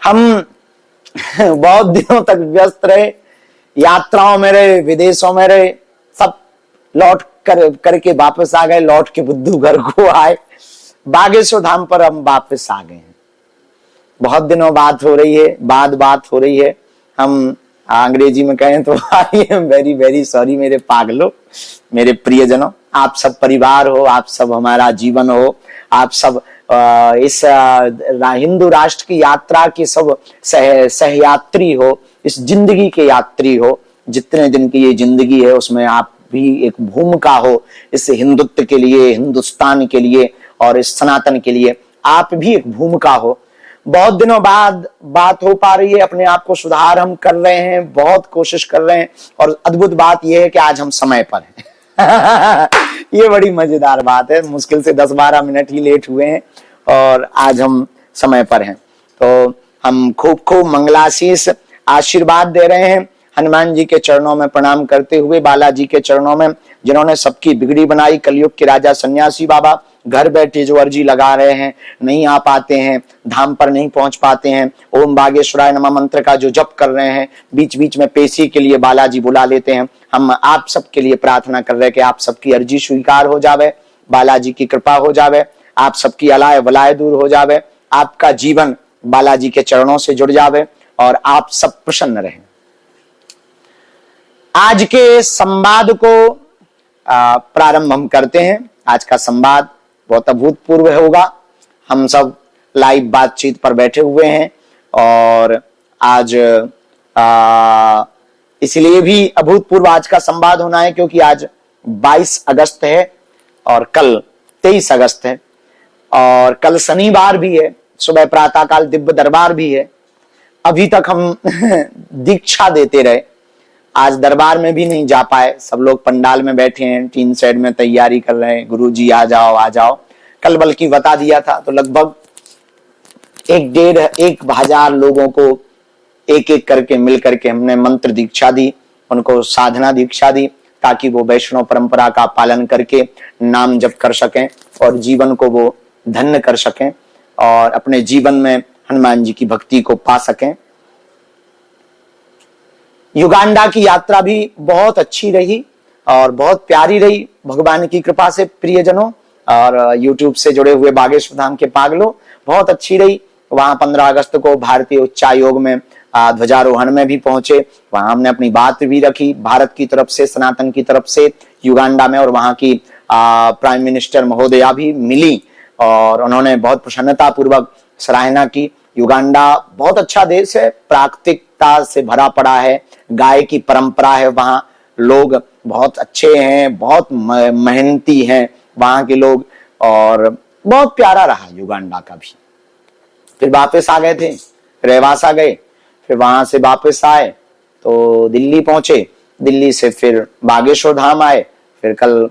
हम बहुत दिनों तक व्यस्त रहे, यात्राओं में रहे, विदेशों में रहे, सब लौट करके वापस आ गए, लौट के बुद्धू घर को आए। बागेश्वर धाम पर हम वापस आ गए हैं। बहुत दिनों बात हो रही है, बात हो रही है। हम अंग्रेजी में कहें तो I am very very sorry मेरे पागलों, मेरे प्रियजनों। आप सब परिवार हो, आप सब हमारा जीवन हो, आप सब इस हिंदू राष्ट्र की यात्रा के सब सहयात्री हो, इस जिंदगी के यात्री हो। जितने दिन की ये जिंदगी है उसमें आप भी एक भूमिका हो इस हिंदुत्व के लिए, हिंदुस्तान के लिए और इस सनातन के लिए आप भी एक भूमिका हो। बहुत दिनों बाद बात हो पा रही है, अपने आप को सुधार हम कर रहे हैं, बहुत कोशिश कर रहे हैं। और अद्भुत बात यह है कि आज हम समय पर हैं। ये बड़ी मजेदार बात है। मुश्किल से 10-12 मिनट ही लेट हुए हैं और आज हम समय पर हैं। तो हम खूब खूब मंगलाशीष आशीर्वाद दे रहे हैं। हनुमान जी के चरणों में प्रणाम करते हुए, बालाजी के चरणों में, जिन्होंने सबकी बिगड़ी बनाई, कलयुग के राजा सन्यासी बाबा घर बैठे जो अर्जी लगा रहे हैं, नहीं आ पाते हैं, धाम पर नहीं पहुंच पाते हैं, ओम बागेश्वराय नमः मंत्र का जो जप कर रहे हैं, बीच बीच में पेशी के लिए बालाजी बुला लेते हैं। हम आप सबके लिए प्रार्थना कर रहे हैं कि आप सबकी अर्जी स्वीकार हो जावे, बालाजी की कृपा हो जावे, आप सबकी अलाय वलाय दूर हो जावे, आपका जीवन बालाजी के चरणों से जुड़ जावे और आप सब प्रसन्न रहें। आज के संवाद को प्रारंभ हम करते हैं। आज का संवाद बहुत अभूतपूर्व होगा। हम सब लाइव बातचीत पर बैठे हुए हैं और आज इसलिए भी अभूतपूर्व आज का संवाद होना है क्योंकि आज 22 अगस्त है और कल 23 अगस्त है और कल शनिवार भी है। सुबह प्रातःकाल दिव्य दरबार भी है। अभी तक हम दीक्षा देते रहे, आज दरबार में भी नहीं जा पाए। सब लोग पंडाल में बैठे हैं, टीन शेड में तैयारी कर रहे हैं, गुरुजी आ जाओ आ जाओ। कल बल्कि बता दिया था तो लगभग 1,500 लोगों को एक एक करके मिल करके हमने मंत्र दीक्षा दी, उनको साधना दीक्षा दी ताकि वो वैष्णव परंपरा का पालन करके नाम जप कर सकें और जीवन को वो धन्य कर सकें और अपने जीवन में हनुमान जी की भक्ति को पा सकें। युगांडा की यात्रा भी बहुत अच्छी रही और बहुत प्यारी रही भगवान की कृपा से प्रियजनों और YouTube से जुड़े हुए बागेश्वर धाम के पागलों, बहुत अच्छी रही। वहां 15 अगस्त को भारतीय उच्चायोग में ध्वजारोहण में भी पहुंचे। वहां हमने अपनी बात भी रखी भारत की तरफ से, सनातन की तरफ से युगांडा में, और वहां की प्राइम मिनिस्टर महोदया भी मिली और उन्होंने बहुत प्रसन्नता पूर्वक सराहना की। युगांडा बहुत अच्छा देश है, प्राकृतिकता से भरा पड़ा है, गाय की परंपरा है, वहां लोग बहुत अच्छे हैं, बहुत मेहनती हैं वहां के लोग और बहुत प्यारा रहा युगांडा का भी। फिर वापस आ गए थे, रेवासा गए, फिर वहां से वापस आए तो दिल्ली पहुंचे, दिल्ली से फिर बागेश्वर धाम आए, फिर कल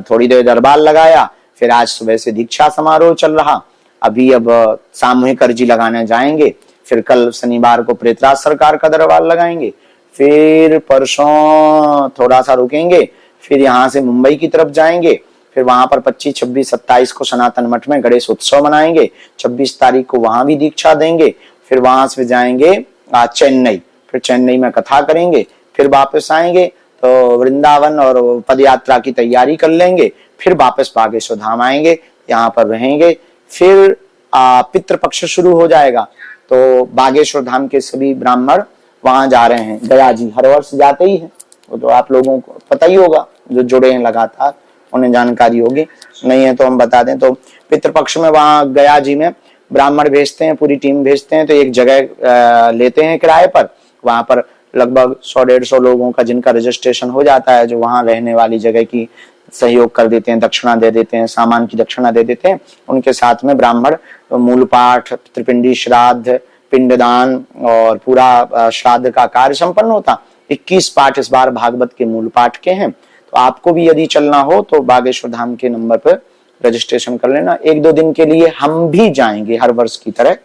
थोड़ी देर दरबार लगाया, फिर आज सुबह से दीक्षा समारोह चल रहा। अभी अब सामूहिक अर्जी लगाने जाएंगे, फिर कल शनिवार को प्रेतराज सरकार का दरबार लगाएंगे, फिर परसों थोड़ा सा रुकेंगे, फिर यहाँ से मुंबई की तरफ जाएंगे, फिर वहां पर 25, 26, 27 को सनातन मठ में गणेश उत्सव मनाएंगे, 26 तारीख को वहां भी दीक्षा देंगे, फिर वहां से जाएंगे चेन्नई, फिर चेन्नई में कथा करेंगे, फिर वापस आएंगे तो वृंदावन और पद यात्रा की तैयारी कर लेंगे, फिर वापस बागेश्वर धाम आएंगे, यहाँ पर रहेंगे। फिर पितृपक्ष शुरू हो जाएगा तो बागेश्वर धाम के सभी ब्राह्मण वहां जा रहे हैं। गया जी हर वर्ष जाते ही हैं, वो तो आप लोगों को पता ही होगा, जो जुड़े हैं लगातार उन्हें जानकारी होगी, नहीं है तो हम बता दें। तो पितृपक्ष में वहां गया जी में ब्राह्मण भेजते हैं, पूरी टीम भेजते हैं, तो एक जगह लेते हैं किराए पर। वहां पर लगभग 100-150 लोगों का जिनका रजिस्ट्रेशन हो जाता है, जो वहां रहने वाली जगह की सहयोग कर देते हैं, दक्षिणा दे देते हैं, सामान की दक्षिणा दे देते हैं। उनके साथ में ब्राह्मण मूल पाठ, त्रिपिंडी श्राद्ध, पिंडदान और पूरा श्राद्ध का कार्य संपन्न होता। 21 पाठ इस बार भागवत के मूल पाठ के हैं। तो आपको भी यदि चलना हो तो बागेश्वर धाम के नंबर पर रजिस्ट्रेशन कर लेना। 1-2 दिन के लिए हम भी जाएंगे हर वर्ष की तरह,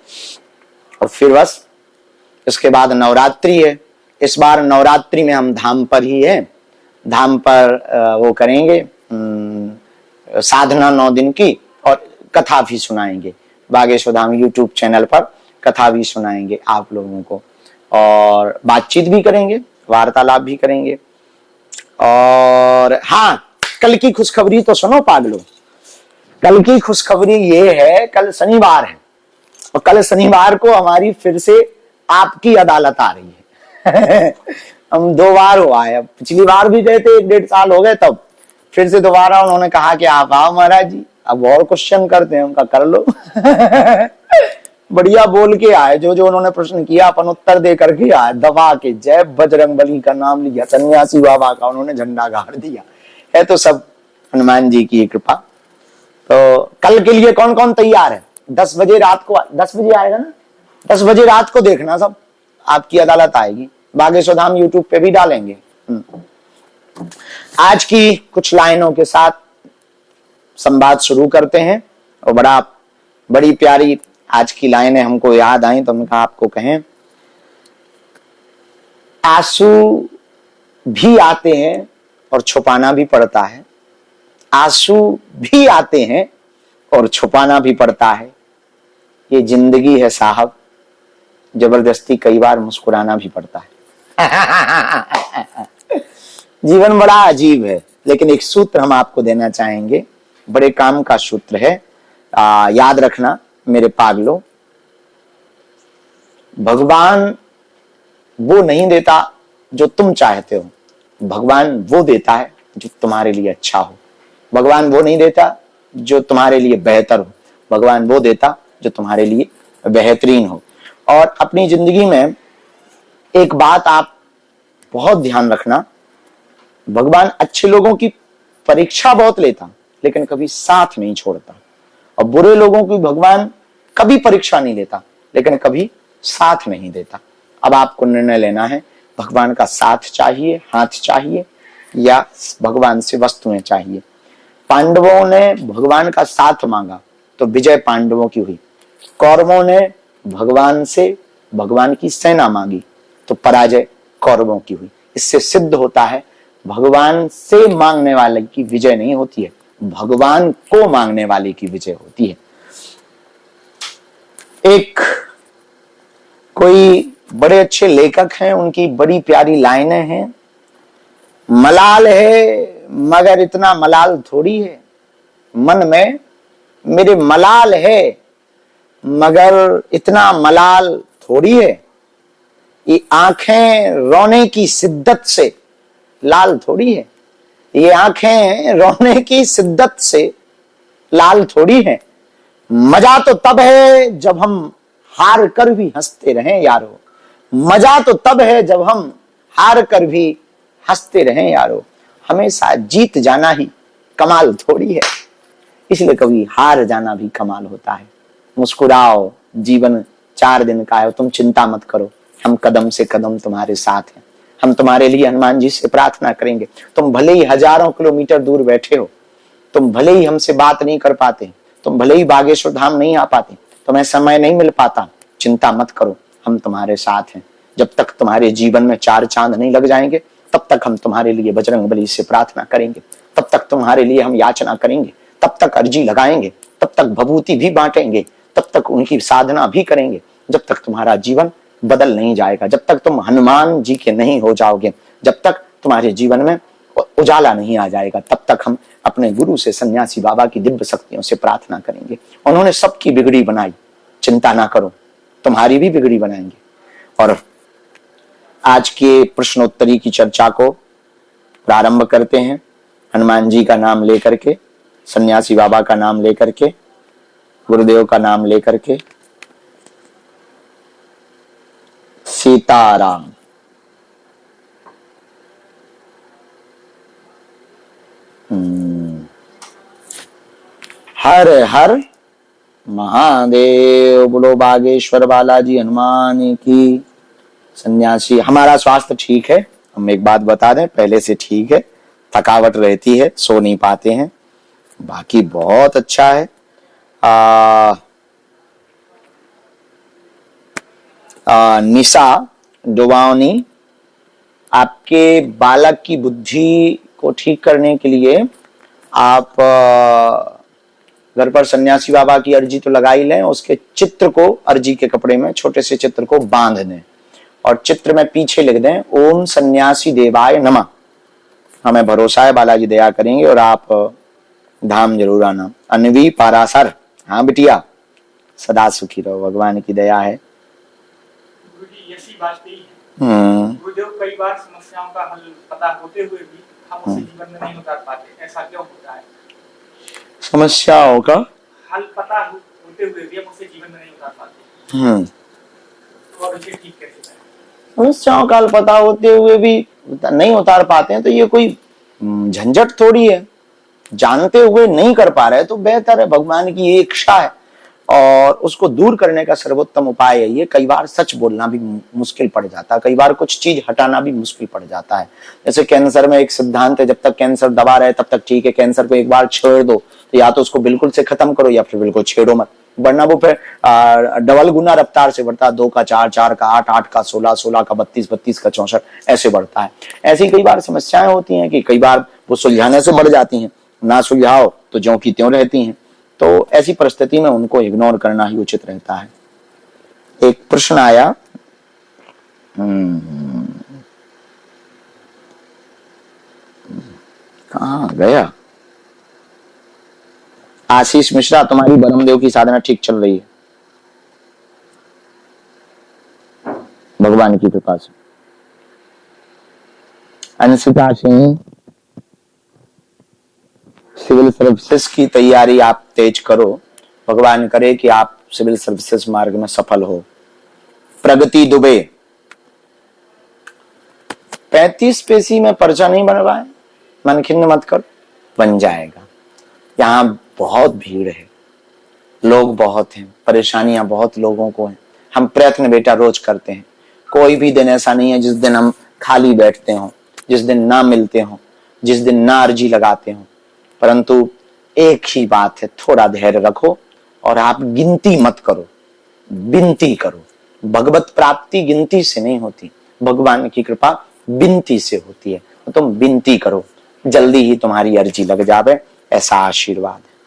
और फिर बस इसके बाद नवरात्रि है। इस बार नवरात्रि में हम धाम पर ही है, धाम पर वो करेंगे साधना 9 दिन की और कथा भी सुनाएंगे। बागेश्वर धाम YouTube चैनल पर कथा भी सुनाएंगे आप लोगों को, और बातचीत भी करेंगे, वार्तालाप भी करेंगे। और हाँ, कल की खुशखबरी तो सुनो पागलो। कल की खुशखबरी ये है, कल शनिवार है और कल शनिवार को हमारी फिर से आपकी अदालत आ रही है। हम 2 बार हुआ है, पिछली बार भी गए थे, 1-1.5 साल हो गए, तब फिर से दोबारा उन्होंने कहा कि आप आओ महाराज जी, अब और क्वेश्चन करते हैं। उनका कर लो। बढ़िया बोल के आए, जो जो उन्होंने प्रश्न किया अपन उत्तर दे करके आए, दबा के जय बजरंगबली का नाम लिया, सन्यासी बाबा का उन्होंने झंडा गाड़ दिया है। तो सब हनुमान जी की कृपा। तो कल के लिए कौन कौन तैयार है? 10 बजे रात को, 10 बजे आएगा ना, 10 बजे रात को देखना सब, आपकी अदालत आएगी। बागेश्वर धाम यूट्यूब पे भी डालेंगे। आज की कुछ लाइनों के साथ संवाद शुरू करते हैं, और बड़ी प्यारी आज की लाइनें हमको याद आई, तो हमने कहा आपको कहें। आंसू भी आते हैं और छुपाना भी पड़ता है, आंसू भी आते हैं और छुपाना भी पड़ता है, ये जिंदगी है साहब, जबरदस्ती कई बार मुस्कुराना भी पड़ता है। जीवन बड़ा अजीब है, लेकिन एक सूत्र हम आपको देना चाहेंगे, बड़े काम का सूत्र है। याद रखना मेरे पागलों, भगवान वो नहीं देता जो तुम चाहते हो, भगवान वो देता है जो तुम्हारे लिए अच्छा हो। भगवान वो नहीं देता जो तुम्हारे लिए बेहतर हो, भगवान वो देता जो तुम्हारे लिए बेहतरीन हो। और अपनी जिंदगी में एक बात आप बहुत ध्यान रखना, भगवान अच्छे लोगों की परीक्षा बहुत लेता, लेकिन कभी साथ नहीं छोड़ता, और बुरे लोगों की भगवान कभी परीक्षा नहीं लेता, लेकिन कभी साथ नहीं देता। अब आपको निर्णय लेना है, भगवान का साथ चाहिए, हाथ चाहिए, या भगवान से वस्तुएं चाहिए। पांडवों ने भगवान का साथ मांगा तो विजय पांडवों की हुई, कौरवों ने भगवान से भगवान की सेना मांगी तो पराजय कौरवों की हुई। इससे सिद्ध होता है भगवान से मांगने वाले की विजय नहीं होती है, भगवान को मांगने वाले की विजय होती है। एक कोई बड़े अच्छे लेखक हैं, उनकी बड़ी प्यारी लाइनें हैं। मलाल है मगर इतना मलाल थोड़ी है, मन में मेरे मलाल है मगर इतना मलाल थोड़ी है, ये आंखें रोने की शिद्दत से लाल थोड़ी है, ये आंखें रोने की शिद्दत से लाल थोड़ी है। मजा तो तब है जब हम हार कर भी हंसते रहें यारो, मजा तो तब है जब हम हार कर भी हंसते रहें यारो, हमेशा जीत जाना ही कमाल थोड़ी है, इसलिए कभी हार जाना भी कमाल होता है। मुस्कुराओ, जीवन 4 दिन का है, तुम चिंता मत करो, हम कदम से कदम तुम्हारे साथ हैं। हम तुम्हारे लिए हनुमान जी से प्रार्थना करेंगे। तुम भले ही हजारों किलोमीटर दूर बैठे हो, तुम भले ही हमसे बात नहीं कर पाते, तुम भले ही बागेश्वर धाम नहीं आ पाते, तुम्हें समय नहीं मिल पाता, चिंता मत करो, हम तुम्हारे साथ हैं। जब तक तुम्हारे जीवन में 4 चांद नहीं लग जाएंगे, तब तक हम तुम्हारे लिए बजरंगबली से प्रार्थना करेंगे, तब तक तुम्हारे लिए हम याचना करेंगे, तब तक अर्जी लगाएंगे, तब तक भभूति भी बांटेंगे, तब तक उनकी साधना भी करेंगे, जब तक तुम्हारा जीवन बदल नहीं जाएगा, जब तक तुम हनुमान जी के नहीं हो जाओगे, जब तक तुम्हारे जीवन में उजाला नहीं आ जाएगा, तब तक हम अपने गुरु से, सन्यासी बाबा की दिव्य शक्तियों से प्रार्थना करेंगे। उन्होंने सबकी बिगड़ी बनाई, चिंता ना करो, तुम्हारी भी बिगड़ी बनाएंगे। और आज के प्रश्नोत्तरी की चर्चा को प्रारंभ करते हैं, हनुमान जी का नाम लेकर के, सन्यासी बाबा का नाम लेकर के, गुरुदेव का नाम लेकर के। सीताराम। हर हर महादेव। बोलो बागेश्वर बालाजी हनुमान की। सन्यासी, हमारा स्वास्थ्य ठीक है, हम एक बात बता दें, पहले से ठीक है, थकावट रहती है, सो नहीं पाते हैं, बाकी बहुत अच्छा है। निशा डुबावनी, आपके बालक की बुद्धि को ठीक करने के लिए आप घर पर सन्यासी बाबा की अर्जी तो लगा ही लें, उसके चित्र को अर्जी के कपड़े में छोटे से चित्र को बांध दें और चित्र में पीछे लिख दें ओम सन्यासी देवाय नमः। हमें भरोसा है बालाजी दया करेंगे और आप धाम जरूर आना। अनवी पारासर, हाँ बिटिया, सदा सुखी रहो, भगवान की दया है। गुरुजी ऐसी बात नहीं है, गुरुदेव कई बार समस्याओं का हल पता होते हुए भी हम उसे जीवन में नहीं उतार पाते, ऐसा क्यों होता है? समस्याओं का हल पता होते हुए भी हम उसे जीवन में नहीं उतार पाते, और उसे ठीक कैसे करें? समस्याओं का हल पता होते हुए भी नहीं उतार पाते हैं तो ये कोई झंझट थोड़ी है। जानते हुए नहीं कर पा रहे तो बेहतर है, भगवान की ये इच्छा है और उसको दूर करने का सर्वोत्तम उपाय है ये। कई बार सच बोलना भी मुश्किल पड़ जाता है, कई बार कुछ चीज हटाना भी मुश्किल पड़ जाता है। जैसे कैंसर में एक सिद्धांत है, जब तक कैंसर दबा रहे तब तक ठीक है, कैंसर को एक बार छेड़ दो तो या तो उसको बिल्कुल से खत्म करो या फिर बिल्कुल छेड़ो मत, वरना वो फिर डबल गुना रफ्तार से बढ़ता है। 2 का 4, 4 का 8, 8 का 16, 16 का 32, 32 का 64 ऐसे बढ़ता है। ऐसी कई बार समस्याएं होती हैं कि कई बार वो सुलझाने से बढ़ जाती हैं, ना सुलझाओ तो ज्यों की त्यों रहती हैं। तो ऐसी परिस्थिति में उनको इग्नोर करना ही उचित रहता है। एक प्रश्न आया, कहाँ गया? आशीष मिश्रा, तुम्हारी ब्रह्मदेव की साधना ठीक चल रही है भगवान की कृपा से। अंशिका सिंह, सिविल सर्विसेज की तैयारी आप तेज करो, भगवान करे कि आप सिविल सर्विसेज मार्ग में सफल हो। प्रगति दुबे, 35 पेशी में पर्चा नहीं बन रहा है, मन खिन्न मत कर, बन जाएगा। यहाँ बहुत भीड़ है, लोग बहुत हैं, परेशानियां बहुत लोगों को हैं। हम प्रयत्न बेटा रोज करते हैं, कोई भी दिन ऐसा नहीं है जिस दिन हम खाली बैठते हो, जिस दिन ना मिलते हो, जिस दिन ना अर्जी लगाते हो। परंतु एक ही बात है, थोड़ा धैर्य रखो और आप गिनती मत करो, विनती करो। भगवत प्राप्ति गिनती से नहीं होती, भगवान की कृपा विनती से होती है। तो तुम विनती करो, जल्दी ही तुम्हारी अर्जी लग जावे, ऐसा आशीर्वाद है।